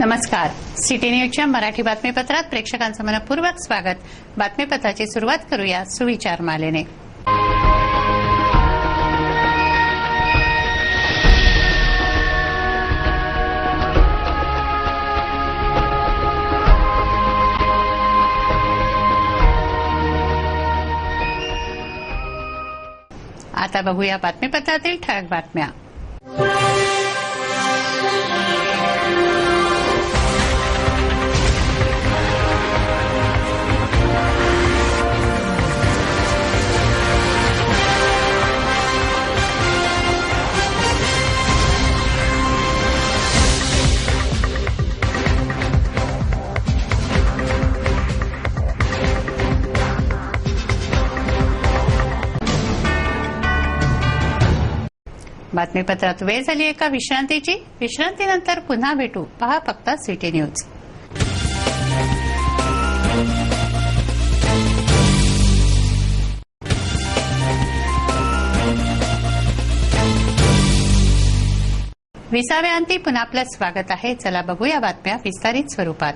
नमस्कार. सिटी न्यूजच्या मराठी बातमीपत्रात प्रेक्षकांचं मनपूर्वक स्वागत. बातमीपत्राची सुरुवात करूया सुविचार मालेने. आता बघूया बातमीपत्रातील ठळक बातम्या. बातमीपत्रात वेळ झाली एका विश्रांतीची. विश्रांतीनंतर पुन्हा भेटू. पहा फक्त सिटी न्यूज. विसाव्या अंती पुन्हा आपलं स्वागत आहे. चला बघूया बातम्या विस्तारित स्वरूपात.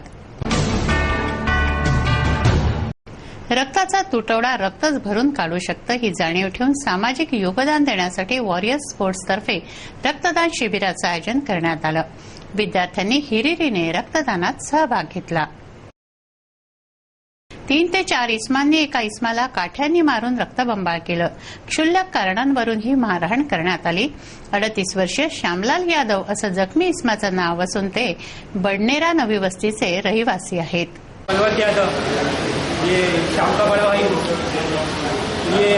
रक्ताचा तुटवडा रक्तच भरून काढू शकतं ही जाणीव ठेवून सामाजिक योगदान देण्यासाठी वॉरियर्स स्पोर्ट्सतर्फे रक्तदान शिबिराचं आयोजन करण्यात आलं. विद्यार्थ्यांनी हिरिरीने रक्तदानात सहभाग घेतला. 3 ते 4 इस्मांनी एका इस्माला काठ्यांनी मारून रक्तबंबाळ केलं. क्षुल्लक कारणांवरून ही मारहाण करण्यात आली. 38 वर्षीय श्यामलाल यादव असं जखमी इस्माचं नाव असून ते बडनेरा नवी वस्तीचे रहिवासी आहेत. ये शाम का बड़ा भाई, ये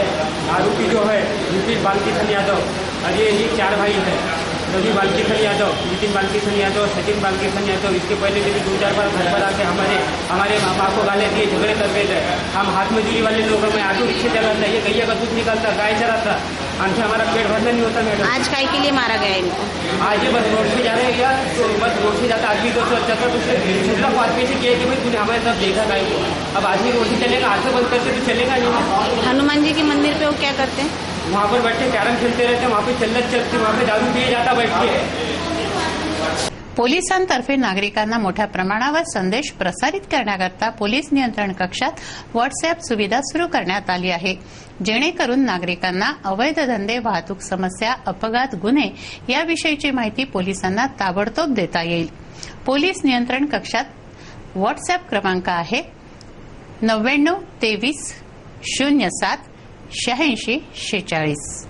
आरोपी जो है नितिन बालकिशन यादव, और ये 4 भाई हैं. रवि बालकिशन यादव, नितिन बालकिशन यादव, सचिन बालकिशन यादव. इसके पहले भी 2-4 बार घर पर आके हमारे माँ बाप को गाले दिए, झगड़े करते थे. हम हाथ मजदूरी वाले लोग, मैं ऑटो रिक्शे चलाता, ये गैया का दूध निकालता, गाय चराता, हमसे हमारा पेट भरना नहीं होता. मैडम आज काय के लिए मारा गया इनको? आज ये बस रोड से जा रहे हैं क्या, तो बस रोड से जाता आदमी 270 उसने दूसरा को आदमी से किया कि भाई तूने हमारे साथ देखा गाय को. अब आदमी रोड से चलेगा, हाथ बंद करके तो चलेगा नहीं. हनुमान जी के मंदिर पे वो क्या करते हैं? वहाँ पर बैठे कैरम खेलते रहते, वहाँ पे चलत चलते, वहाँ पे दारू पिए जाता बैठ के. पोलिसांतर्फे नागरिकांना मोठ्या प्रमाणावर संदेश प्रसारित करण्याकरता पोलीस नियंत्रण कक्षात व्हॉट्सअॅप सुविधा सुरू करण्यात आली आहे, जेणेकरून नागरिकांना अवैध धंदे, वाहतूक समस्या, अपघात, गुन्हे याविषयीची माहिती पोलिसांना ताबडतोब देता येईल. पोलीस नियंत्रण कक्षात व्हॉट्सअॅप क्रमांक आहे 99 23 07 86 46.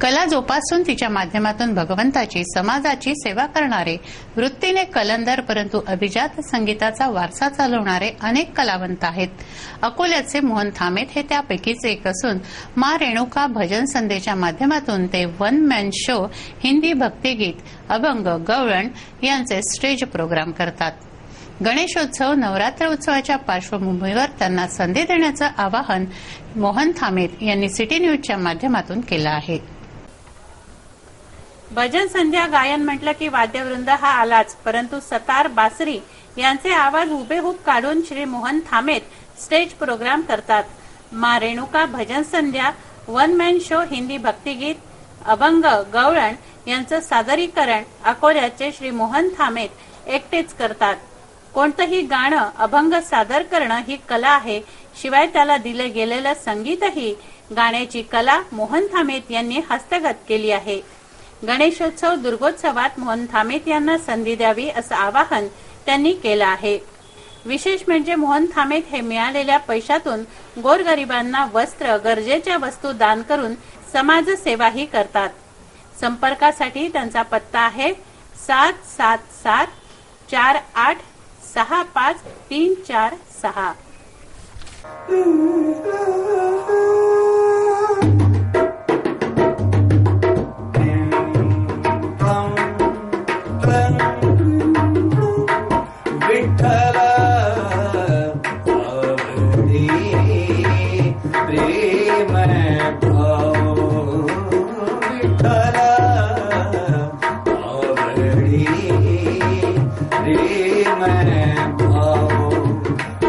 कला जोपासून तिच्या माध्यमातून भगवंताची, समाजाची सेवा करणारे, वृत्तीने कलंदर परंतु अभिजात संगीताचा वारसा चालवणारे अनेक कलावंत आहेत. अकोल्याचे मोहन थामेत हे त्यापैकीच एक असून मा रेणुका भजन संध्येच्या माध्यमातून ते वन मॅन शो, हिंदी भक्तिगीत, अभंग, गवळण यांचे स्टेज प्रोग्राम करतात. गणेशोत्सव, नवरात्र उत्सवाच्या पार्श्वभूमीवर त्यांना संधी देण्याचं आवाहन मोहन थामेत यांनी सिटी न्यूजच्या माध्यमातून केलं आहे. भजन संध्या गायन म्हटलं की वाद्यवृंद हा आलाच, परंतु सतार, बासरी यांचे आवाज हुबेहूब काढून श्री मोहन थामेत स्टेज प्रोग्राम करतात. मा रेणुका भजन संध्या, वन मॅन शो, हिंदी भक्तिगीत, अभंग, गवळण यांचं सादरीकरण अकोल्याचे श्री मोहन थामेत एकटेच करतात. कोणतंही गाणं, अभंग सादर करणं ही कला आहे, शिवाय त्याला दिलं गेलेलं संगीतही. गाण्याची कला मोहन थामेत यांनी हस्तगत केली आहे. गणेशोत्सव, दुर्गोत्सवात मोहन थामेत यांना संधी द्यावी असं आवाहन त्यांनी केलं आहे. विशेष म्हणजे मोहन थामेत हे मिळालेल्या पैशातून गोरगरिबांना वस्त्र, गरजेच्या वस्तू दान करून समाजसेवाही करतात. संपर्कासाठी त्यांचा पत्ता आहे 777 48 65 346.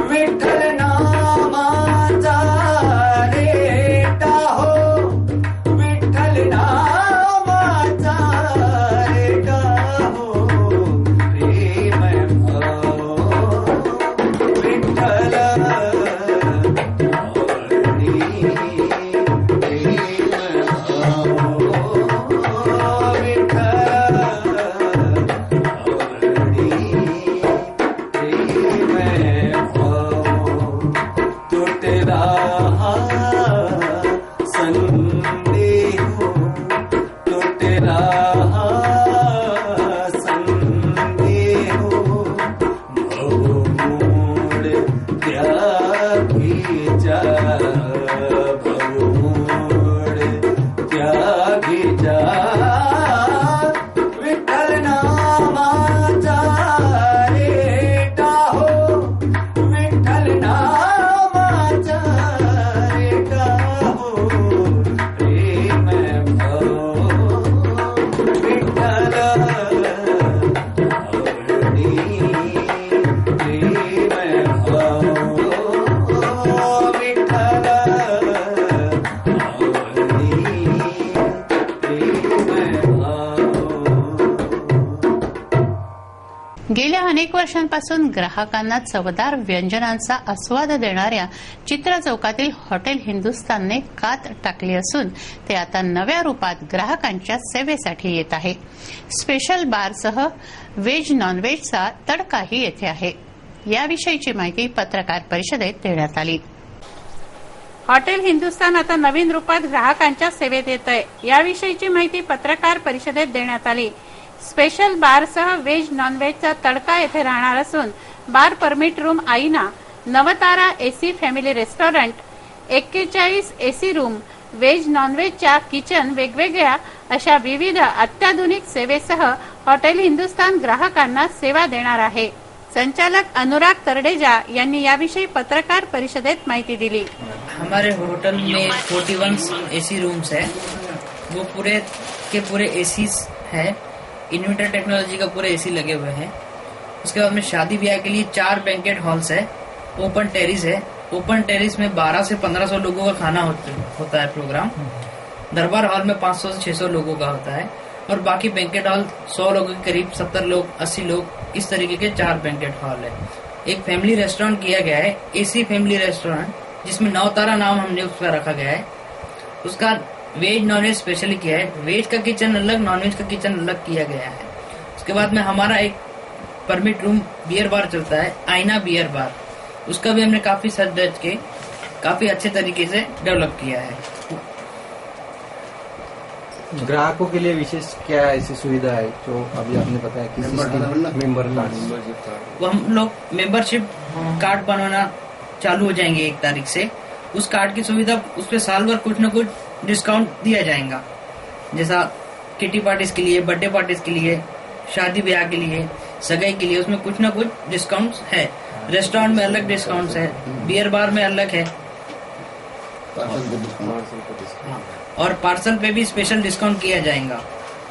विठ्ठल नामाचा रेटा गेल्या अनेक वर्षांपासून ग्राहकांना चवदार व्यंजनांचा आस्वाद देणाऱ्या चित्रा चौकातील हॉटेल हिंदुस्थानने कात टाकली असून ते आता नव्या रूपात ग्राहकांच्या सेवेसाठी येत आहे. स्पेशल बारसह व्हेज नॉनव्हेजचा तडकाही येथे आहे. याविषयीची माहिती पत्रकार परिषदेत देण्यात आली. हॉटेल हिंदुस्थान आता नवीन रूपात ग्राहकांच्या सेवेत येत आहे. याविषयीची माहिती पत्रकार परिषदेत देण्यात आली. स्पेशल बारसह व्हेज नॉनव्हेजचा तडका येथे राहणार असून बार परमिट रूम आईना, Navtara AC family restaurant, 41 AC room, veg नॉनव्हेजच्या किचन वेगवेगळ्या अशा विविध अत्याधुनिक सेवेसह हॉटेल हिंदुस्थान ग्राहकांना सेवा देणार आहे. संचालक अनुराग तरडेजा यांनी याविषयी पत्रकार परिषदेत माहिती दिली. हमारे होटल में 41 एसी रूम्स है, वो पूरे के पूरे एसीज है, इन्वर्टर टेक्नोलॉजी का पूरे एसी लगे हुए हैं. उसके बाद में शादी ब्याह के लिए 4 बैंकेट हॉल्स है, ओपन टेरिस है. ओपन टेरिस में 1200 से 1500 लोगों का खाना होता है प्रोग्राम. दरबार हॉल में 500 से 600 लोगों का होता है और बाकी बैंकेट हॉल 100 लोगों के करीब, 70 लोग, 80 लोग, इस तरीके के 4 बैंकेट हॉल है. एक फैमिली रेस्टोरेंट किया गया है, एसी फैमिली रेस्टोरेंट, जिसमें नवतारा नाम हमने उसका रखा गया है. उसका वेज नॉनवेज स्पेशली किया है. वेज का किचन अलग, नॉनवेज का किचन अलग किया गया है. उसके बाद में हमारा एक परमिट रूम बियर बार चलता है, आईना बियर बार. उसका भी हमने काफी सज धज के काफी अच्छे तरीके से डेवलप किया है. ग्राहकों के लिए विशेष क्या ऐसी सुविधा है जो अभी आपने बताया कि मेंबर कार्ड? वो हम लोग मेंबरशिप कार्ड बनवाना चालू हो जाएंगे 1 तारीख से. उस कार्ड की सुविधा, उस पर साल भर कुछ न कुछ डिस्काउंट दिया जाएगा. जैसा किटी पार्टीज के लिए, बर्थडे पार्टीज के लिए, शादी ब्याह के लिए, सगाई के लिए, उसमें कुछ न कुछ डिस्काउंट है. रेस्टोरेंट में अलग डिस्काउंट है, बियर बार में अलग है, और पार्सल पे भी स्पेशल डिस्काउंट किया जाएगा.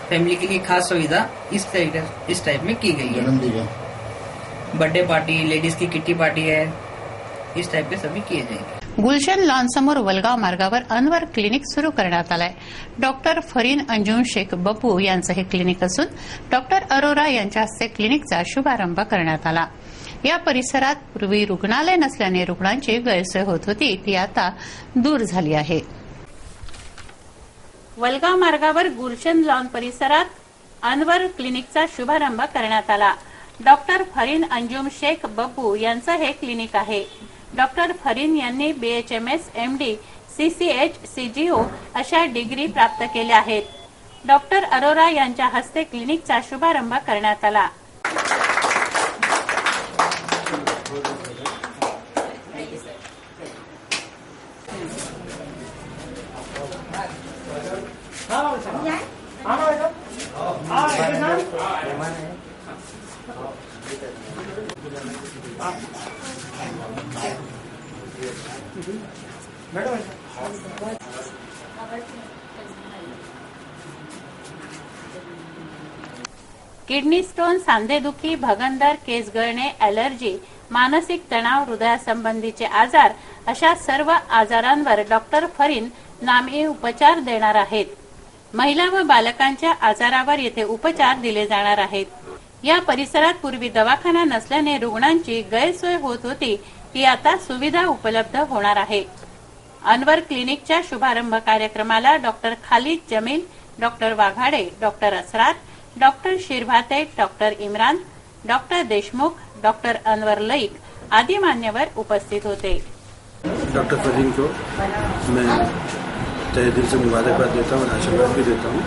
फैमिली के लिए खास सुविधा इस टाइप में की गई है. बर्थडे पार्टी, लेडीज की किटी पार्टी है, इस टाइप के सभी किए जाएंगे. गुलशन लॉन समोर वलगाव मार्गावर अनवर क्लिनिक सुरू करण्यात आलंय. डॉक्टर फरीन अंजुम शेख बप्पू यांचं हे क्लिनिक असून डॉक्टर अरोरा यांच्या हस्ते क्लिनिकचा शुभारंभ करण्यात आला. या परिसरात पूर्वी रुग्णालय नसल्याने रुग्णांची गैरसोय होत होती, ती आता दूर झाली आहे. वलगाव मार्गावर गुलशन लॉन परिसरात अनवर क्लिनिकचा शुभारंभ करण्यात आला. डॉक्टर फरीन अंजुम शेख बप्पू यांचं हे क्लिनिक आहे. डॉक्टर फरीन यांनी BHMS, MD, CCH, CGO अशा डिग्री प्राप्त केल्या आहेत. डॉक्टर अरोरा यांच्या हस्ते क्लिनिकचा शुभारंभ करण्यात आला. किडनी स्टोन, सांधेदुखी, भगंदर, केस गळणे, ॲलर्जी, मानसिक तणाव, हृदयासंबंधीचे आजार अशा सर्व आजारांवर डॉक्टर फरीन नामी उपचार देणार आहेत. महिला व बालकांच्या आजारावर येथे उपचार दिले जाणार आहेत. या परिसरात पूर्वी दवाखाना नसल्याने रुग्णांची गैरसोय होत होती, ती आता सुविधा उपलब्ध होणार आहे. अनवर क्लिनिकच्या शुभारंभ कार्यक्रमाला doctor Khalid Jameel, doctor Waghade, doctor Asrar, doctor Shirbhate, doctor Imran, doctor Deshmukh, doctor Anwar Laeeq आदी मान्यवर उपस्थित होते. डॉक्टर फरीन को मैं तहे दिल से मुबारकबाद देता हूँ और आशीर्वाद भी देता हूँ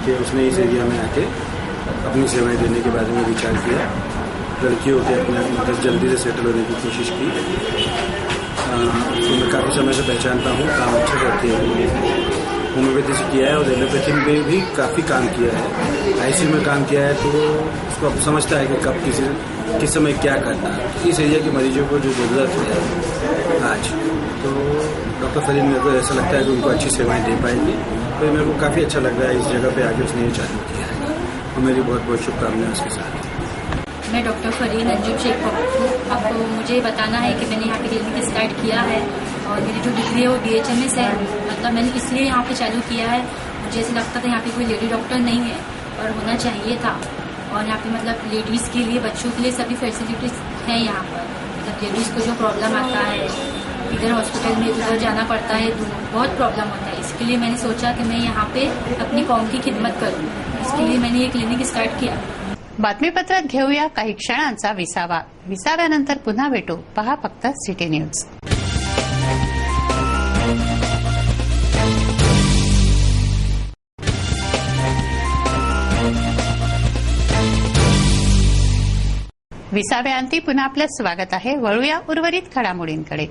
कि उसने इस एरिया में आके अपनी सेवाएं देने के बारे में विचार किया. लड़कियों के अपने मतलब जल्दी से सेटल होने की कोशिश की. तो मैं काफ़ी समय से पहचानता हूँ, काम अच्छा करती है. होम्योपैथी से किया है और एलोपैथी में भी काफ़ी काम किया है. ICU में काम किया है, तो उसको अब समझता है कि कब किस समय क्या करना है. इस एरिया के मरीजों को जो ज़रूरत है आज, तो डॉक्टर फरीन मेरे को ऐसा लगता है कि उनको अच्छी सेवाएं दे पाएंगी. तो मेरे को काफ़ी अच्छा लग रहा है इस जगह पे आके उसने ये चालू किया है. और मेरी बहुत बहुत शुभकामनाएं उसके साथ. मैं डॉक्टर फरीन अंजुम शेख बप्पू. आपको मुझे बताना है कि मैंने यहाँ पे क्लिनिक स्टार्ट किया है और मेरी जो डिग्री है वो BHMS है. मतलब मैंने इसलिए यहाँ पे चालू किया है, मुझे ऐसा लगता था यहाँ पे कोई लेडी डॉक्टर नहीं है और होना चाहिए था. और यहाँ पे मतलब लेडीज़ के लिए, बच्चों के लिए सभी फैसिलिटीज हैं यहाँ पर। मतलब लेडीज़ को जो प्रॉब्लम आता है, इधर हॉस्पिटल में उधर जाना पड़ता है, तो बहुत प्रॉब्लम होता है। इसके लिए मैंने सोचा कि मैं यहाँ पे अपनी कौम की खिदमत करूँ, इसके लिए मैंने ये क्लिनिक स्टार्ट किया। बातमीपत्रात घेऊया काही क्षणांचा विसावा. विसाव्यानंतर पुन्हा भेटू. पहा फक्त सिटी न्यूज. विसाव्याअंती पुन्हा आपलं स्वागत आहे. वळूया उर्वरित घडामोडींकडे.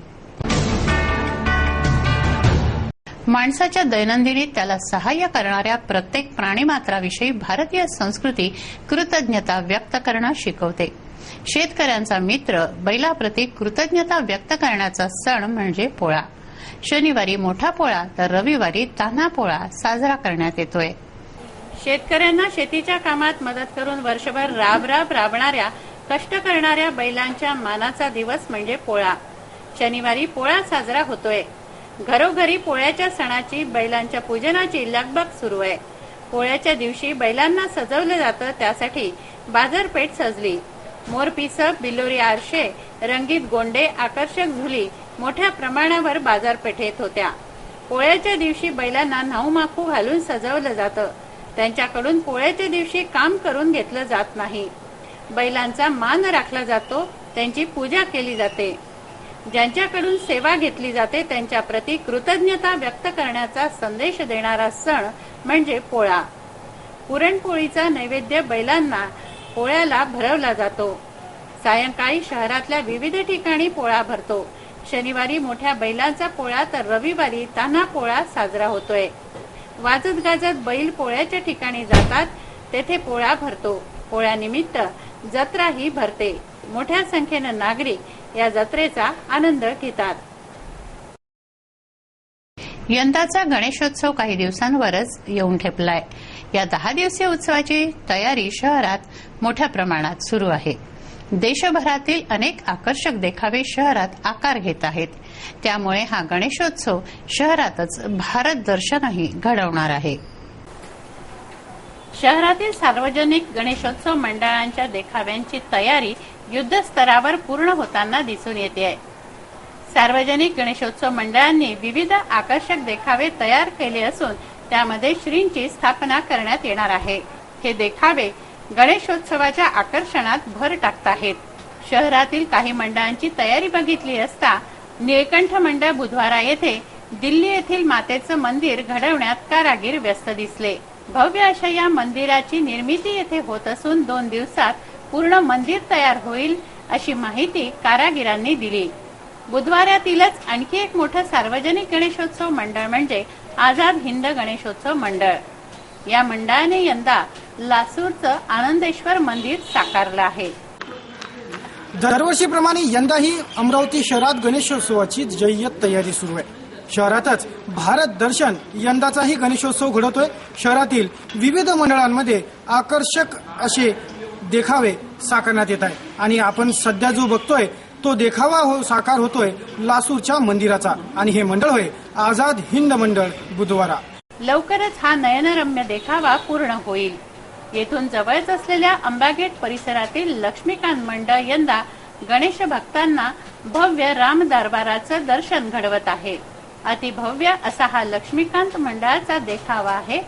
माणसाच्या दैनंदिनीत त्याला सहाय्य करणाऱ्या प्रत्येक प्राणीमात्राविषयी भारतीय संस्कृती कृतज्ञता व्यक्त करणं शिकवते. शेतकऱ्यांचा मित्र बैलाप्रती कृतज्ञता व्यक्त करण्याचा सण म्हणजे पोळा. शनिवारी मोठा पोळा तर रविवारी तान्हा पोळा साजरा करण्यात येतोय. शेतकऱ्यांना शेतीच्या कामात मदत करून वर्षभर राबणाऱ्या कष्ट करणाऱ्या बैलांच्या मानाचा दिवस म्हणजे पोळा. शनिवारी पोळा साजरा होतोय. घरोघरी पोळ्याच्या सणाची, बैलांच्या पूजनाची लगबग सुरू आहे. पोळ्याच्या दिवशी बैलांना सजवलं जातं, त्यासाठी बाजारपेठ सजली. मोरपिसं, बिलोरी आरशे, रंगीत गोंडे, आकर्षक झुली मोठ्या प्रमाणावर बाजारपेठेत होत्या. पोळ्याच्या दिवशी बैलांना न्हाऊमाखू घालून सजवलं जातं. त्यांच्याकडून पोळ्याच्या दिवशी काम करून घेतलं जात नाही. बैलांचा मान राखला जातो, त्यांची पूजा केली जाते. ज्यांच्याकडून सेवा घेतली जाते त्यांच्या प्रती कृतज्ञता व्यक्त करण्याचा संदेश देणारा सण म्हणजे पोळा. पुरणपोळीचा नैवेद्य बैलांना पोळ्याला भरवला जातो. सायंकाळी शहरातल्या विविध ठिकाणी पोळा भरतो. शनिवारी मोठ्या बैलांचा पोळा तर रविवारी तान्हा पोळा साजरा होतोय. वाजत गाजत बैल पोळ्याच्या ठिकाणी जातात, तेथे पोळा भरतो. पोळ्यानिमित्त जत्राही भरते. मोठ्या संख्येनं नागरिक या जत्रेचा आनंद घेतात. यंदाचा गणेशोत्सव काही दिवसांवरच येऊन ठेपलाय. या 10 दिवसीय उत्सवाची तयारी शहरात मोठ्या प्रमाणात सुरू आहे. देशभरातील अनेक आकर्षक देखावे शहरात आकार घेत आहेत. त्यामुळे हा गणेशोत्सव शहरातच भारत दर्शनही घडवणार आहे. शहरातील सार्वजनिक गणेशोत्सव मंडळांच्या देखाव्यांची तयारी युद्धस्तरावर पूर्ण होताना दिसून येते आहे. सार्वजनिक गणेशोत्सव मंडळांनी विविध आकर्षक देखावे तयार केले असून त्यामध्ये श्रींची स्थापना करण्यात येणार आहे. हे देखावे गणेशोत्सवाच्या आकर्षणात भर टाकत आहेत. शहरातील काही मंडळांची तयारी बघितली असता निळकंठ मंडळ बुधवारा येथे दिल्ली येथील मातेचं मंदिर घडवण्यात कारागीर व्यस्त दिसले. भव्य अशा या मंदिराची निर्मिती येथे होत असून 2 दिवसात पूर्ण मंदिर तयार होईल अशी माहिती कारागिरांनी दिली. बुधवारातीलच आणखी एक मोठं सार्वजनिक गणेशोत्सव मंडळ म्हणजे आझाद हिंद गणेशोत्सव मंडळ. या मंडळाने यंदा लासूरचं आनंदेश्वर मंदिर साकारलं आहे. दरवर्षीप्रमाणे यंदाही अमरावती शहरात गणेशोत्सवाची जय्यत तयारी सुरू आहे. शहरातच भारत दर्शन यंदाचाही गणेशोत्सव घडवतोय. शहरातील विविध मंडळांमध्ये आकर्षक असे देखावे साकारण्यात येत आहे आणि आपण सध्या जो बघतोय तो देखावा साकार होतोय लासूरच्या मंदिराचा आणि हे मंडळ होय आझाद हिंद मंडळ बुधवारा. लवकरच हा नयनरम्य देखावा पूर्ण होईल. येथून जवळच असलेल्या अंबागेट परिसरातील लक्ष्मीकांत मंडळ यंदा गणेश भक्तांना भव्य राम दरबाराचं दर्शन घडवत आहे. अतिभव्य असा हा लक्ष्मीकांत मंडळाचा देखावा आहे,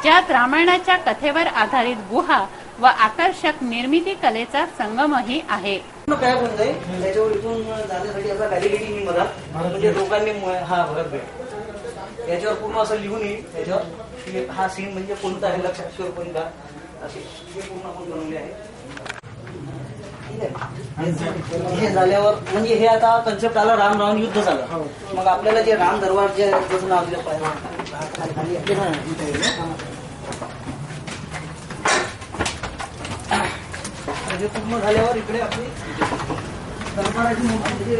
ज्यात रामायणाच्या कथेवर आधारित गुहा व आकर्षक निर्मिती कलेचा संगमही आहे. काय म्हणतंय त्याच्यावर इथून जाण्यासाठी असा व्हॅलिडिटी मला म्हणजे लोकांनी हा भरत भेट याच्यावर पूर्ण असं लिहून येईल. त्याच्यावर हा सीन म्हणजे कोणता आहे लक्षात ठेव कोणता असे पूर्ण आपण बनवले आहे. हे झाल्यावर म्हणजे हे आता कन्सेप्ट आला राम रावण युद्ध झालं. मग आपल्याला जे राम दरबार जे जसं नाव दिलं पाहिजे हे पूर्ण झाल्यावर इकडे आपली दरबाराची मूर्ती.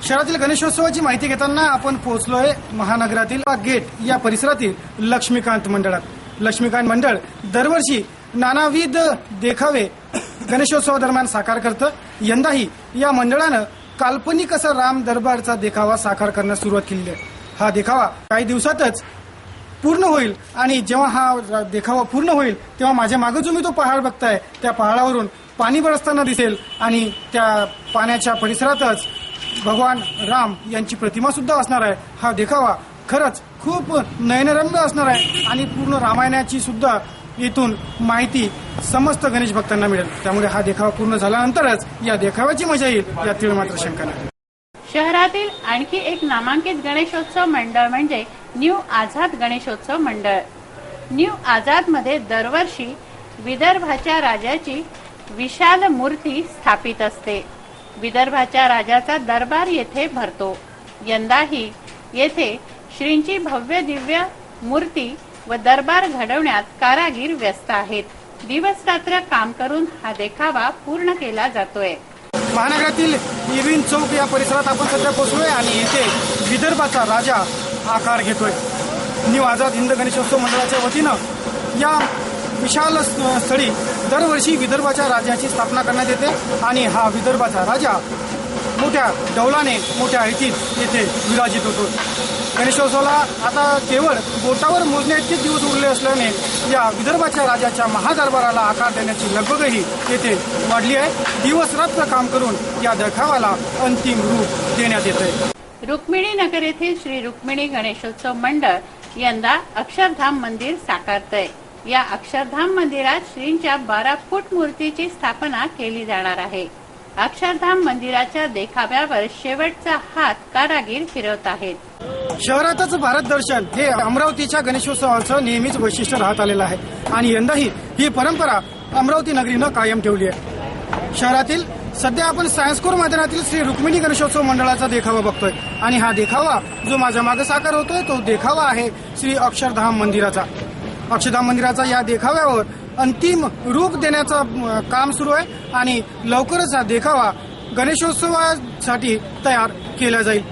शहरातील गणेशोत्सवाची माहिती घेताना आपण पोहोचलोय महानगरातील गेट या परिसरातील लक्ष्मीकांत मंडळात. लक्ष्मीकांत मंडळ दरवर्षी नानाविध देखावे गणेशोत्सवादरम्यान साकार करतं. यंदाही या मंडळानं काल्पनिक असा राम दरबारचा देखावा साकार करण्यास सुरुवात केली आहे. हा देखावा काही दिवसातच पूर्ण होईल आणि जेव्हा हा देखावा पूर्ण होईल तेव्हा माझ्या मागे जो मी तो पहाड बघताय त्या पहाडावरून पाणी बरसताना दिसेल आणि त्या पाण्याच्या परिसरातच भगवान राम यांची प्रतिमा सुद्धा असणार आहे. हा देखावा खरंच खूप नयनरम्य असणार आहे आणि पूर्ण रामायणाची सुद्धा इथून माहिती समस्त गणेश भक्तांना मिळेल. त्यामुळे हा देखावा पूर्ण झाल्यानंतरच या देखाव्याची मजा येईल यातील मात्र शंका नाही. शहरातील आणखी एक नामांकित गणेशोत्सव मंडळ म्हणजे न्यू आझाद गणेशोत्सव मंडळ. न्यू आझाद मध्ये दरवर्षी विदर्भाच्या राजाची विशाल मूर्ती स्थापित असते. विदर्भाच्या राजाचा दरबार येथे भरतो. यंदाही येथे श्रींची भव्य दिव्य मूर्ती व दरबार घडवण्यात कारागीर व्यस्त आहेत. दिवस रात्र काम करून हा देखावा पूर्ण केला जातोय. महानगरातील इरविन चौक या परिसरात आपण सध्या पोहोचलोय आणि इथे विदर्भाचा राजा आकार घेतोय. न्यू आझाद हिंद गणेशोत्सव मंडळाच्या वतीनं या विशाल स्थळी दरवर्षी विदर्भाच्या राजाची स्थापना करण्यात येते आणि हा विदर्भाचा राजा मोठ्या डौलाने मोठ्या ऐटीत येथे विराजित होतो. गणेशोत्सवाला आता केवळ बोटावर मोजण्या इतके दिवस उरले असल्याने या विदर्भाच्या राजाच्या महादरबाराला आकार देण्याची लगबगही येथे वाढली आहे. दिवस रात्र काम करून या देखावाला अंतिम रूप देण्यात येत आहे. रुक्मिणी नगर येथील श्री रुक्मिणी गणेशोत्सव मंडळ यंदा अक्षरधाम मंदिर साकारतंय. या अक्षरधाम मंदिरात श्रींच्या 12 फूट मूर्तीची स्थापना केली जाणार आहे. अक्षरधाम मंदिराच्या देखाव्यावर शेवटचा हात कारागीर फिरवत आहेत. शहरातच भारत दर्शन हे अमरावतीच्या गणेशोत्सवाचं नेहमीच वैशिष्ट्य राहत आलेलं आहे आणि यंदाही ही परंपरा अमरावती नगरीनं कायम ठेवली आहे. शहरातील सध्या आपण सायन्सकोर मैदानातील श्री रुक्मिणी गणेशोत्सव मंडळाचा देखावा बघतोय आणि हा देखावा जो माझ्या मागे साकार होतोय तो देखावा आहे श्री अक्षरधाम मंदिराचा. अक्षरधाम मंदिराचा या देखाव्यावर अंतिम रूप देण्याचं काम सुरू आहे आणि लवकरच हा देखावा गणेशोत्सवासाठी तयार केला जाईल.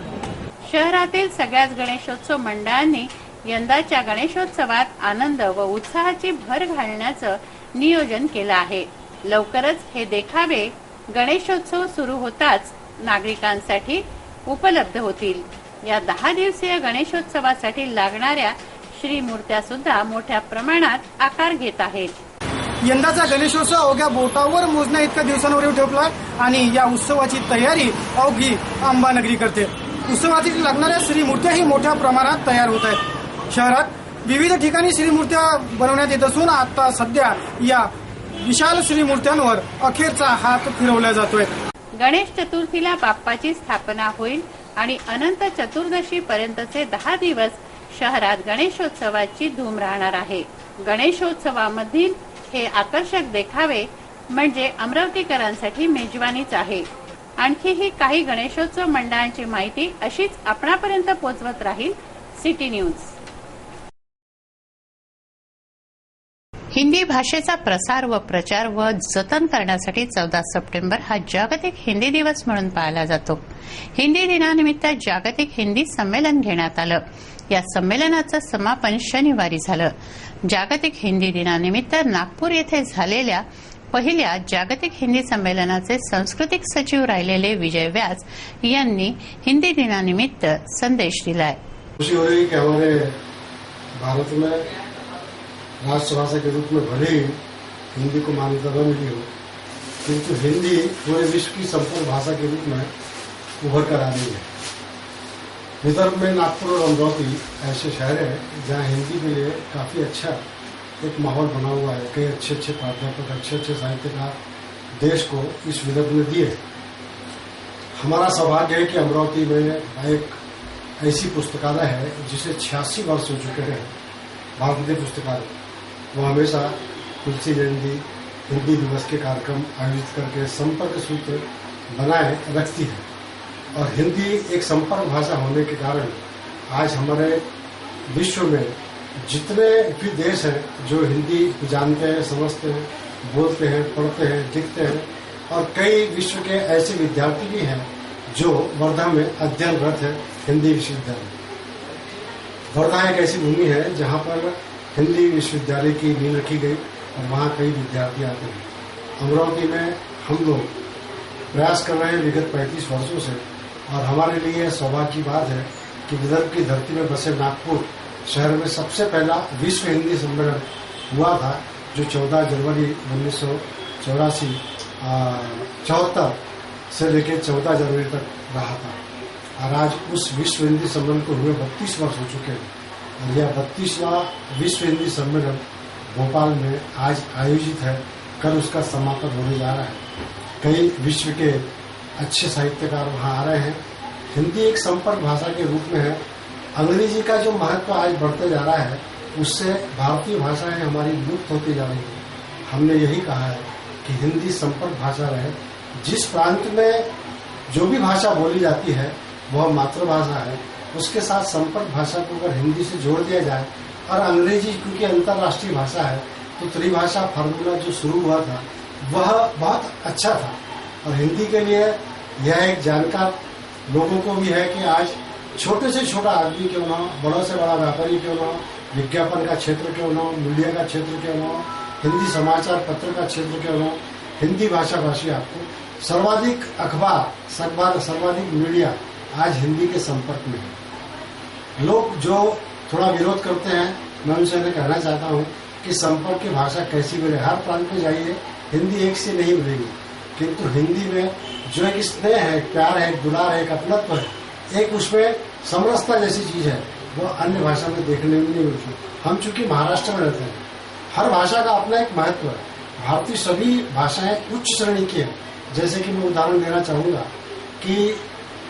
शहरातील सगळ्याच गणेशोत्सव मंडळांनी यंदाच्या गणेशोत्सवात आनंद व उत्साहाची भर घालण्याचं नियोजन केलं आहे. लवकरच हे देखावे गणेशोत्सव सुरू होताच नागरिकांसाठी उपलब्ध होतील. या 10 दिवसीय गणेशोत्सवासाठी लागणाऱ्या श्रीमूर्त्या सुद्धा मोठ्या प्रमाणात आकार घेत आहेत. यंदाचा गणेशोत्सव अवघ्या बोटावर मोजण्या इतक्या दिवसांवर ठेवला आणि या उत्सवाची तयारी अवघी अंबानगरी करते. उत्सवासाठी लागणाऱ्या श्रीमूर्त्याही मोठ्या प्रमाणात तयार होत आहेत. शहरात विविध ठिकाणी श्रीमूर्त्या बनवण्यात येत असून आता सध्या या विशाल श्रीमूर्त्यांवर अखेरचा हात फिरवला जातोय. गणेश चतुर्थीला बाप्पाची स्थापना होईल आणि अनंत चतुर्दशी पर्यंतचे 10 दिवस शहरात गणेशोत्सवाची धूम राहणार आहे. गणेशोत्सवामधील हे आकर्षक देखावे म्हणजे अमरावतीकरांसाठी मेजवानीच आहे. आणखीही काही गणेशोत्सव मंडळांची माहिती अशीच आपणापर्यंत पोहोचवत राहील सिटी न्यूज. हिंदी भाषेचा प्रसार व प्रचार व जतन करण्यासाठी 14 सप्टेंबर हा जागतिक हिंदी दिवस म्हणून पाळला जातो. हिंदी दिनानिमित्त जागतिक हिंदी संमेलन घेण्यात आलं. या संमेलनाचं समापन शनिवारी झालं. जागतिक हिंदी दिनानिमित्त नागपूर येथे झालेल्या पहिल्या जागतिक हिंदी संमेलनाचे सांस्कृतिक सचिव राहिलेले विजय व्यास यांनी हिंदी दिनानिमित्त संदेश दिलाय. खुशी हो रही कि हमारे भारत में राष्ट्रभाषा के रूप में भले ही हिंदी को मान्यता न मिली हो, किंतु हिंदी पूरे विश्व की संपूर्ण भाषा के रूप में उभर कर आ रही है. विदर्भ में नागपुर और अमरावती ऐसे शहर हैं जहाँ हिंदी के लिए काफी अच्छा एक माहौल बना हुआ है. कई अच्छे अच्छे प्राध्यापक, अच्छे अच्छे साहित्यकार देश को इस विदर्भ में दिए. हमारा सौभाग्य है कि अमरावती में एक ऐसी पुस्तकालय है जिसे 86 वर्ष हो चुके हैं, भारतीय पुस्तकालय. वो हमेशा तुलसी जयंती हिंदी दिवस के कार्यक्रम आयोजित करके संपर्क सूत्र बनाए रखती है. और हिंदी एक संपर्क भाषा होने के कारण आज हमारे विश्व में जितने भी देश हैं जो हिंदी जानते हैं, समझते हैं, बोलते हैं, पढ़ते हैं, लिखते हैं, और कई विश्व के ऐसे विद्यार्थी भी हैं जो वर्धा में अध्ययनरत है हिंदी विश्वविद्यालय. वर्धा एक ऐसी भूमि है जहाँ पर हिंदी विश्वविद्यालय की नींव रखी गई और वहाँ कई विद्यार्थी आते हैं. अमरावती में हम लोग प्रयास कर रहे हैं विगत 35 वर्षों से, और हमारे लिए सौभाग्य की बात है कि विदर्भ की धरती में बसे नागपुर शहर में सबसे पहला विश्व हिंदी सम्मेलन हुआ था, जो 14 जनवरी 1974 से लेकर 14 जनवरी तक रहा था। और आज उस विश्व हिंदी सम्मेलन को हुए 32 वर्ष हो चुके हैं और यह 32वां विश्व हिंदी सम्मेलन भोपाल में आज आयोजित है। कल उसका समापन होने जा रहा है। कई विश्व के अच्छे साहित्यकार वहां आ रहे हैं। हिंदी एक संपर्क भाषा के रूप में है। अंग्रेजी का जो महत्व आज बढ़ते जा रहा है, उससे भारतीय भाषाएं हमारी लुप्त होती जा रही है। हमने यही कहा है कि हिंदी संपर्क भाषा रहे। जिस प्रांत में जो भी भाषा बोली जाती है वह मातृभाषा है, उसके साथ संपर्क भाषा को अगर हिंदी से जोड़ दिया जाए, और अंग्रेजी क्योंकि अंतर्राष्ट्रीय भाषा है, तो त्रिभाषा फार्मूला जो शुरू हुआ था वह बहुत अच्छा था। और हिंदी के लिए यह एक जानकार लोगों को भी है कि आज छोटे से छोटा आदमी क्यों ना हो, बड़ों से बड़ा व्यापारी क्यों ना हो, विज्ञापन का क्षेत्र क्यों ना हो, मीडिया का क्षेत्र क्यों ना हो, हिंदी समाचार पत्र का क्षेत्र क्यों ना हो, हिंदी भाषा भाषी आपको सर्वाधिक अखबार, सर्वाधिक मीडिया आज हिंदी के संपर्क में है। लोग जो थोड़ा विरोध करते हैं, मैं उनसे कहना चाहता हूं कि संपर्क की भाषा कैसी मिले। हर प्रांत में जाइए, हिंदी एक से नहीं मिलेगी, किंतु हिंदी में जो एक स्नेह है, प्यार है, दुलार है, एक अपनत्व है, एक उसमें समरसता जैसी चीज है, वो अन्य भाषा में देखने में नहीं मिलती। हम चूंकि महाराष्ट्र में रहते हैं, हर भाषा का अपना एक महत्व है। भारतीय सभी भाषाएं उच्च श्रेणी की है। जैसे कि मैं उदाहरण देना चाहूंगा कि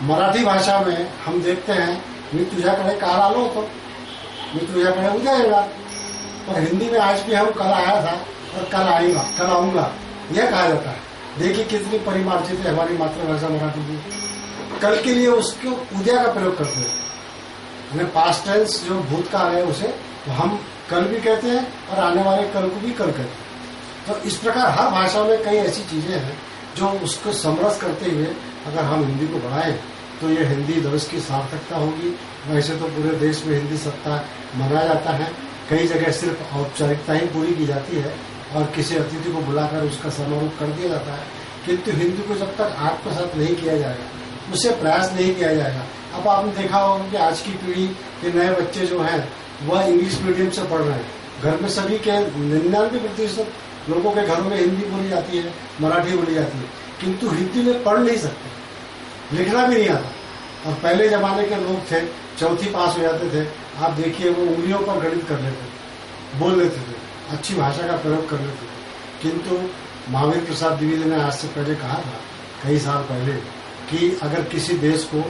मराठी भाषा में हम देखते हैं, मी तुझ्याकडे काल आलो होतो, मी तुझ्याकडे उद्या येणार। और हिंदी में आज भी हम कल आया था और कल आएगा, कल आऊंगा, यह कहा जाता है। देखिए कितनी परिमार्जित है हमारी मातृभाषा मराठी की। कल के लिए उसको उद्या का प्रयोग करते हैं, पास्ट टेंस जो भूतकाल है उसे तो हम कल भी कहते हैं और आने वाले कल को भी कल कहते हैं। तो इस प्रकार हर भाषा में कई ऐसी चीजें हैं जो उसको समरस करते हुए अगर हम हिंदी को बढ़ाएं तो ये हिंदी दिवस की सार्थकता होगी। वैसे तो पूरे देश में हिंदी सप्ताह मनाया जाता है, कई जगह सिर्फ औपचारिकता ही पूरी की जाती है और किसी अतिथि को बुलाकर उसका समारोह कर दिया जाता है, किंतु हिंदी को जब तक आत्मसात नहीं किया जाएगा, उससे प्रयास नहीं किया जाएगा। अब आपने देखा होगा कि आज की पीढ़ी के नए बच्चे जो हैं वह इंग्लिश मीडियम से पढ़ रहे हैं। घर में सभी के 99% लोगों के घरों में हिंदी बोली जाती है, मराठी बोली जाती है, किंतु हिंदी में पढ़ नहीं सकते, लिखना भी नहीं आता। और पहले जमाने के लोग थे, चौथी पास हो जाते थे, आप देखिए वो उंगलियों पर गणित कर लेते थे, बोल लेते थे, अच्छी भाषा का प्रयोग कर लेते थे। किंतु महावीर प्रसाद द्विवेदी ने आज से पहले कहा था, कई साल पहले, कि अगर किसी देश को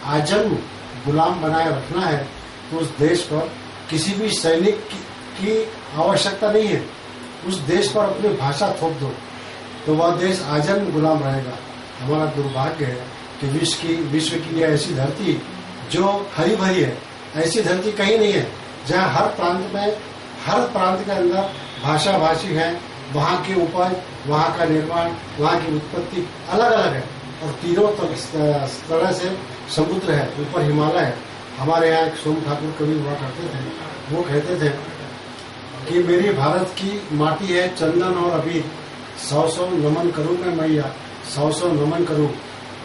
आजन्म गुलाम बनाए रखना है तो उस देश पर किसी भी सैनिक की आवश्यकता नहीं है। उस देश पर अपनी भाषा थोप दो तो वह देश आजन्म गुलाम रहेगा। हमारा दुर्भाग्य है कि विश्व की यह ऐसी धरती जो हरी भरी है, ऐसी धरती कहीं नहीं है जहाँ हर प्रांत के अंदर भाषा भाषी है, वहाँ की उपज, वहाँ का निर्माण, वहाँ की उत्पत्ति अलग अलग है। और तीनों तरह से समुद्र है, ऊपर हिमालय है। हमारे यहाँ एक सोम ठाकुर कवि हुआ करते थे, वो कहते थे कि मेरी भारत की माटी है चंदन और अबीर, 100 नमन करूं मैं मैया, 100 नमन करूं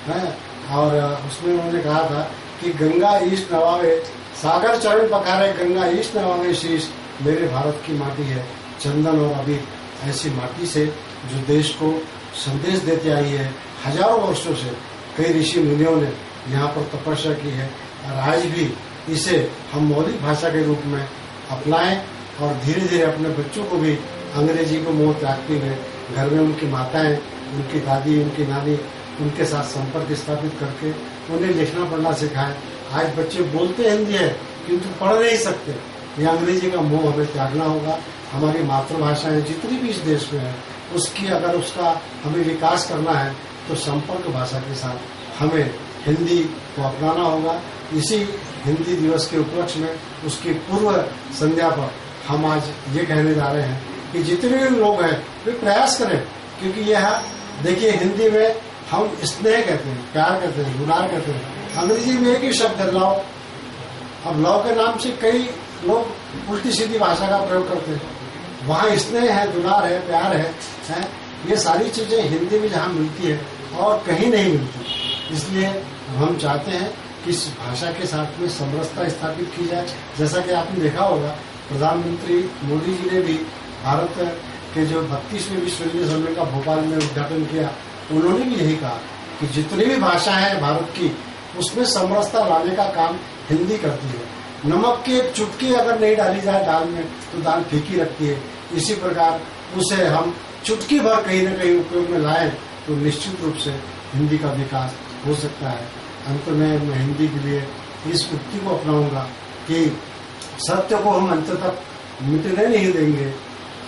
है। और उसमें उन्होंने कहा था कि गंगा ईश नवावे, सागर चरण पखारे, गंगा ईश नवावे शीश, मेरे भारत की माटी है चंदन और अबीर। ऐसी माटी से जो देश को संदेश देती आई है, हजारों वर्षों से कई ऋषि मुनियों ने यहाँ पर तपस्या की है, और आज भी इसे हम मौलिक भाषा के रूप में अपनाएं और धीरे धीरे अपने बच्चों को भी अंग्रेजी को मोह त्यागती है, घर में उनकी माताएं, उनकी दादी, उनकी नानी, उनके साथ संपर्क स्थापित करके उन्हें लिखना पढ़ना सिखाएं। आज बच्चे बोलते हिंदी है किंतु पढ़ नहीं सकते। ये अंग्रेजी का मोह हमें त्यागना होगा। हमारी मातृभाषाएं जितनी भी इस देश में है, उसकी अगर उसका हमें विकास करना है तो संपर्क भाषा के साथ हमें हिंदी को अपनाना होगा। इसी हिंदी दिवस के उपलक्ष्य में, उसकी पूर्व संध्या पर हम आज ये कहने जा रहे हैं कि जितने भी लोग हैं वे प्रयास करें, क्योंकि यह देखिए हिंदी में हम स्नेह कहते हैं, प्यार कहते हैं, दुलार कहते हैं। अंग्रेजी में एक ही शब्द है लव। अब लव के नाम से कई लोग उल्टी सीधी भाषा का प्रयोग करते हैं। वहाँ स्नेह है, दुलार है, प्यार है, ये सारी चीजें हिंदी में जहाँ मिलती है और कहीं नहीं मिलती। इसलिए हम चाहते हैं किस भाषा के साथ में समरसता स्थापित की जाए। जैसा कि आपने देखा होगा, प्रधानमंत्री मोदी जी ने भी भारत के जो 32वें विश्व हिंदी सम्मेलन का भोपाल में उद्घाटन किया, उन्होंने भी यही कहा कि जितनी भी भाषा है भारत की, उसमें समरसता लाने का काम हिंदी करती है। नमक की एक चुटकी अगर नहीं डाली जाए दाल में तो दाल फीकी रखती है। इसी प्रकार उसे हम चुटकी भर कहीं न कहीं उपयोग में लाएं तो निश्चित रूप से हिंदी का विकास हो सकता है। अंत में मैं हिंदी के लिए इस उक्ति को अपनाऊंगा कि सत्य को हम अंत तक मिटने नहीं देंगे,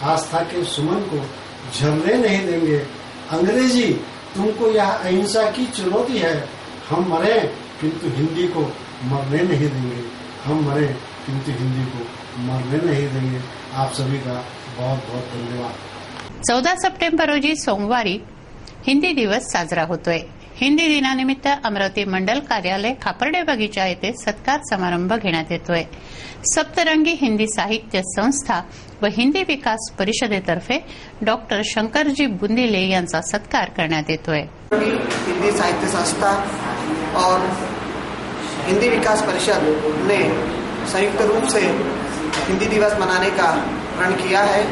आस्था के सुमन को झरने नहीं देंगे। अंग्रेजी तुमको यह अहिंसा की चुनौती है, हम मरे किंतु हिंदी को मरने नहीं देंगे, हम मरे किंतु हिंदी को मरने नहीं देंगे। आप सभी का बहुत बहुत धन्यवाद। 14 सप्टेंबर रोजी सोमवारी हिंदी दिवस साजरा होतोय। हिंदी दिनानिमित्त अमरावती मंडल कार्यालय खापर्डे बगीचा येथे सत्कार समारंभ घेण्यात येतोय। सप्तरंगी हिंदी साहित्य संस्था व हिंदी विकास परिषदेतर्फे डॉक्टर शंकरजी बुंदिले यांचा सत्कार करण्यात येतोय। हिंदी साहित्य संस्था और हिंदी विकास परिषद ने संयुक्त रूप से हिंदी दिवस मनाने का प्रण किया है।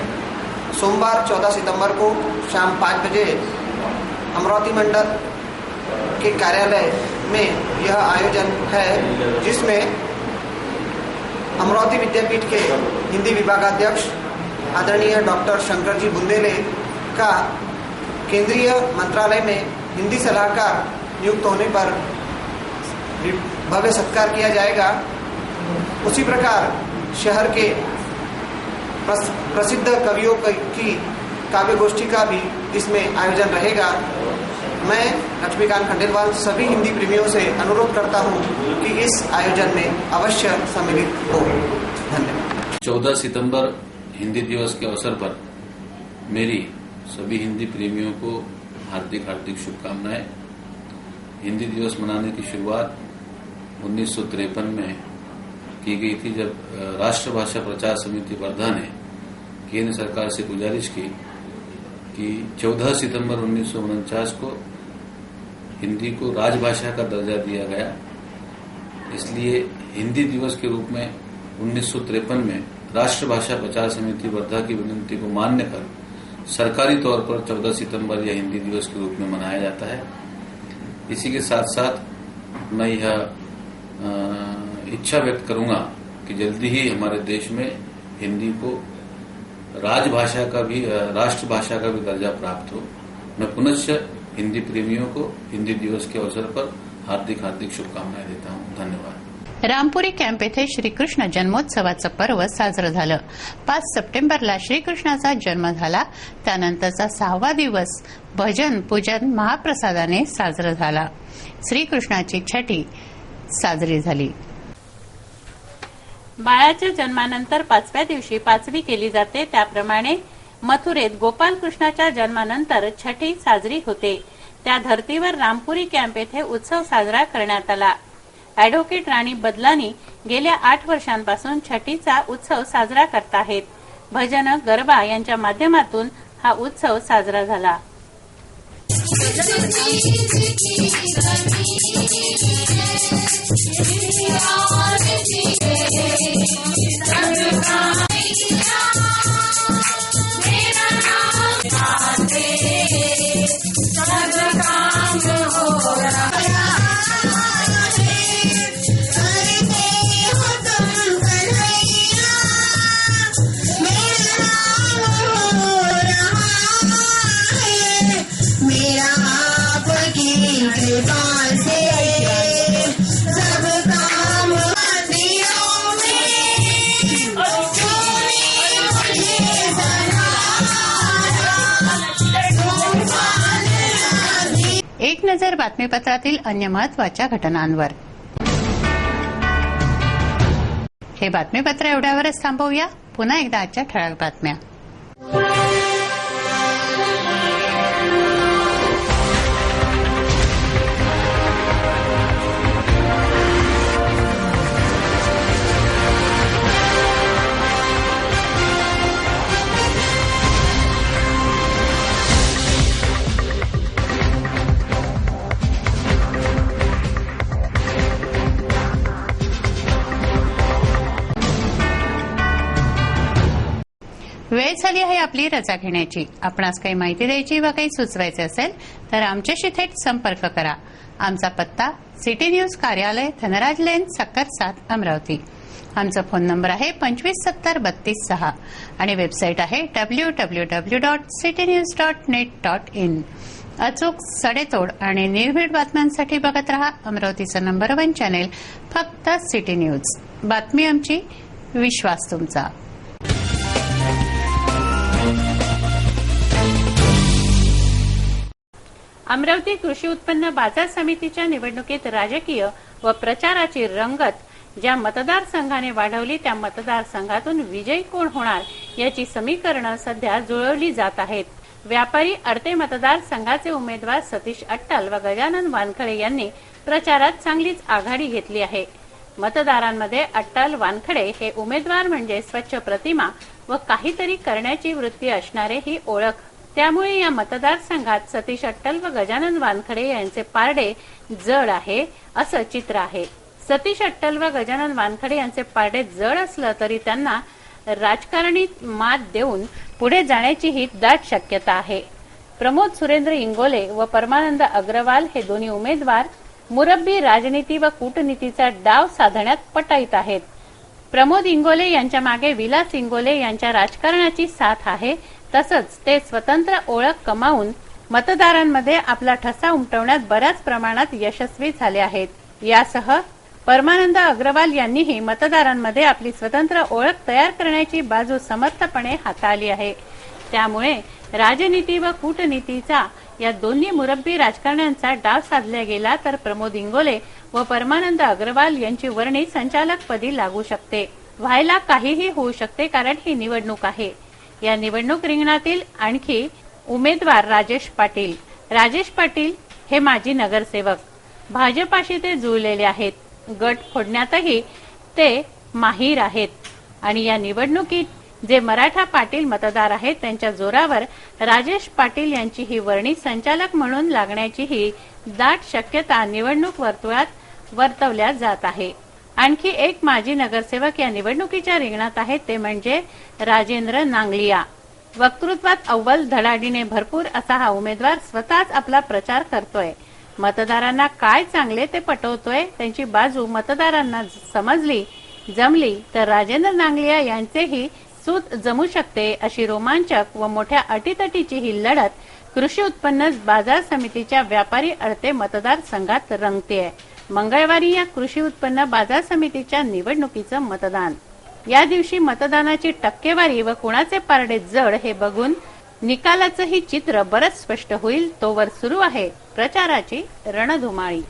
सोमवार 14 सितंबर को शाम 5 बजे अमरावती मंडल के कार्यालय में यह आयोजन है, जिसमें अमरावती विद्यापीठ के हिंदी विभागाध्यक्ष आदरणीय डॉक्टर शंकरजी बुंदेले का केंद्रीय मंत्रालय में हिंदी सलाहकार नियुक्त होने पर भव्य सत्कार किया जाएगा। उसी प्रकार शहर के प्रसिद्ध कवियों की काव्य गोष्ठी का भी इसमें आयोजन रहेगा। मैं लक्ष्मीकांत खंडेलवाल सभी हिंदी प्रेमियों से अनुरोध करता हूं कि इस आयोजन में अवश्य सम्मिलित हो। धन्यवाद। 14 सितंबर हिंदी दिवस के अवसर पर मेरी सभी हिंदी प्रेमियों को हार्दिक हार्दिक शुभकामनाएं। हिंदी दिवस मनाने की शुरुआत 1953 में की गई थी, जब राष्ट्रभाषा प्रचार समिति वर्धा ने केंद्र सरकार से गुजारिश की कि 14 सितंबर 1949 को हिंदी को राजभाषा का दर्जा दिया गया। इसलिए हिंदी दिवस के रूप में 1953 में राष्ट्रभाषा प्रचार समिति वर्धा की विनती को मान्य कर सरकारी तौर पर 14 सितंबर यह हिंदी दिवस के रूप में मनाया जाता है। इसी के साथ साथ मैं यह इच्छा व्यक्त करूंगा कि जल्दी ही हमारे देश में हिंदी को राजभाषा का भी राष्ट्रभाषा का भी दर्जा प्राप्त हो। मैं पुनश्च हिंदी प्रेमियों को हिंदी दिवस के अवसर पर हार्दिक हार्दिक शुभकामनाएं देता हूं। धन्यवाद। रामपुरी कॅम्प येथे श्रीकृष्ण जन्मोत्सवाचं पर्व साजरं झालं। 5 सप्टेंबरला श्रीकृष्णाचा जन्म झाला, त्यानंतरचा 6वा दिवस भजन पूजन महाप्रसादाने साजरा झाला। श्रीकृष्णाची छठी साजरी झाली। बाळाच्या जन्मानंतर 5व्या दिवशी पाचवी केली जाते, त्याप्रमाणे मथुरेत गोपालकृष्णाच्या जन्मानंतर छठी साजरी होते। त्या धर्तीवर रामपुरी कॅम्प येथे उत्सव साजरा करण्यात आला। ॲडव्होकेट राणी बदलानी गेल्या 8 वर्षांपासून छठीचा उत्सव साजरा करत आहेत। भजन गरबा यांच्या माध्यमातून हा उत्सव साजरा झाला। एक नजर बातमीपत्रातील अन्य महत्त्वाच्या घटनांवर। हे बातमीपत्र एवढ्यावरच थांबवूया। पुन्हा एकदा आजच्या ठळक बातम्या। वेळ झाली आहे आपली रजा घेण्याची. आपणास काही माहिती द्यायची वा काही सुचवायचे असेल तर आमच्याशी थेट संपर्क करा. आमचा पत्ता सिटी न्यूज कार्यालय धनराज लेन सक्कर 7 अमरावती. आमचा फोन नंबर आहे 25703236 आणि वेबसाईट आहे www.citynews.net.in. अचूक सडेतोड आणि निर्भीड बातम्यांसाठी बघत रहा अमरावतीचं नंबर 1 चॅनेल फक्त सिटी न्यूज. बातमी आमची, विश्वास तुमचा. अमरावती कृषी उत्पन्न बाजार समितीच्या निवडणुकीत राजकीय व प्रचाराची रंगत ज्या मतदारसंघाने वाढवली त्या मतदारसंघातून विजयी कोण होणार याची समीकरणं सध्या जुळवली जात आहेत. व्यापारी अडते मतदारसंघाचे उमेदवार सतीश अट्टल व गजानन वानखडे यांनी प्रचारात चांगलीच आघाडी घेतली आहे. मतदारांमध्ये अट्टल वानखडे हे उमेदवार म्हणजे स्वच्छ प्रतिमा व काहीतरी करण्याची वृत्ती असणारे ही ओळख. त्यामुळे या मतदारसंघात सतीश अट्टल व गजानन वानखडे यांचे पारडे जड आहे असं चित्र आहे. सतीश अट्टल व गजानन वानखडे यांचे पारडे जड असलं तरी त्यांना राजकारणी मात देऊन पुढे जाण्याचीही दाट शक्यता आहे. प्रमोद सुरेंद्र इंगोले व परमानंद अग्रवाल हे दोन्ही उमेदवार मुरब्बी राजनीती व कूटनीतीचा डाव साधण्यात पटाईत आहेत. प्रमोद इंगोले यांच्या मागे विलास इंगोले यांच्या राजकारणाची साथ आहे. तसंच ते स्वतंत्र ओळख कमावून मतदारांमध्ये आपला ठसा उमटवण्यात बऱ्याच प्रमाणात यशस्वी झाले आहेत. यासह परमानंद अग्रवाल यांनीही मतदारांमध्ये आपली स्वतंत्र ओळख तयार करण्याची बाजू समर्थपणे हाताळली आहे. त्यामुळे राजनीती व कूटनीतीचा या दोन्ही मुरब्बी राजकारण्यांचा डाव साधला गेला तर प्रमोद इंगोले व परमानंद अग्रवाल यांची वर्णी संचालकपदी लागू शकते. व्हायला काहीही होऊ शकते, कारण ही निवडणूक आहे. या निवडणूक रिंगणातील आणखी उमेदवार राजेश पाटील हे माजी नगरसेवक. भाजपाशी ते जुळलेले आहेत. गट फोडण्यातही ते माहीर आहेत आणि या निवडणुकीत जे मराठा पाटील मतदार आहेत त्यांच्या जोरावर राजेश पाटील यांची ही वर्णी संचालक म्हणून लागण्याचीही दाट शक्यता निवडणूक वर्तुळात वर्तवल्या जात आहे. आणखी एक माजी नगरसेवक या निवडणुकीच्या रिंगणात आहेत, ते म्हणजे राजेंद्र नांगलिया. वक्तृत्वात अव्वल, धडाडीने भरपूर असा हा उमेदवार स्वतःच आपला प्रचार करतोय. मतदारांना काय चांगले ते पटवतोय. त्यांची बाजू मतदारांना जमली तर राजेंद्र नांगलिया यांचेही सूत जमू शकते. अशी रोमांचक व मोठ्या अटीतटीची ही लढत कृषी उत्पन्न बाजार समितीच्या व्यापारी अडते मतदारसंघात रंगतेय. मंगळवारी या कृषी उत्पन्न बाजार समितीच्या निवडणुकीचं मतदान. या दिवशी मतदानाची टक्केवारी व कुणाचे पारडे जड हे बघून निकालाचंही चित्र बरंच स्पष्ट होईल. तोवर सुरू आहे प्रचाराची रणधुमाळी.